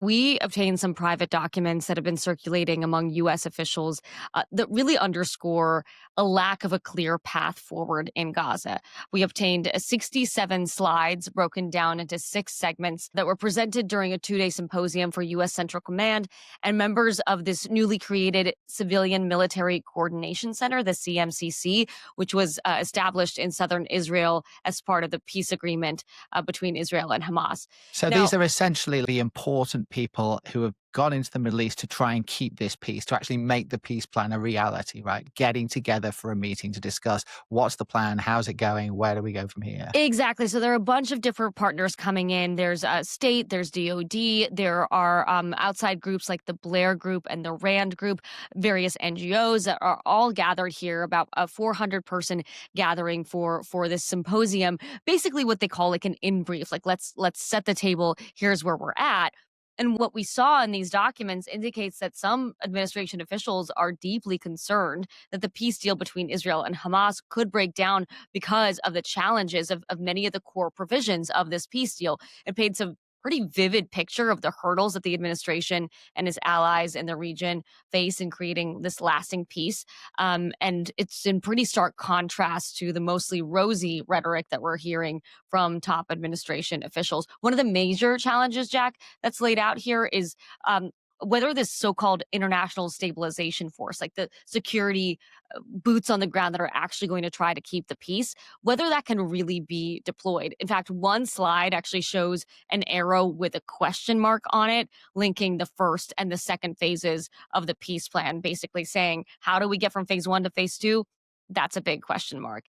We obtained some private documents that have been circulating among U.S. officials that really underscore a lack of a clear path forward in Gaza. We obtained 67 slides broken down into 6 segments that were presented during a 2-day symposium for U.S. Central Command and members of this newly created Civilian Military Coordination Center, the CMCC, which was established in southern Israel as part of the peace agreement between Israel and Hamas. So Now, these are essentially the important people who have gone into the Middle East to try and keep this peace, to actually make the peace plan a reality, right? Getting together for a meeting to discuss what's the plan, how's it going, where do we go from here? exactly. So there are a bunch of different partners coming in. There's state, there's DoD, there are outside groups like the Blair Group and the Rand Group, various NGOs that are all gathered here. About a 400-person gathering for this symposium. Basically, what they call like an in brief. Like let's set the table. Here's where we're at. And what we saw in these documents indicates that some administration officials are deeply concerned that the peace deal between Israel and Hamas could break down because of the challenges of many of the core provisions of this peace deal. It paints a pretty vivid picture of the hurdles that the administration and its allies in the region face in creating this lasting peace. And it's in pretty stark contrast to the mostly rosy rhetoric that we're hearing from top administration officials. One of the major challenges, Jack, that's laid out here is whether this so-called international stabilization force, like the security boots on the ground that are actually going to try to keep the peace, whether that can really be deployed. In fact, one slide actually shows an arrow with a question mark on it, linking the first and the second phases of the peace plan, basically saying, how do we get from phase 1 to phase 2? That's a big question mark.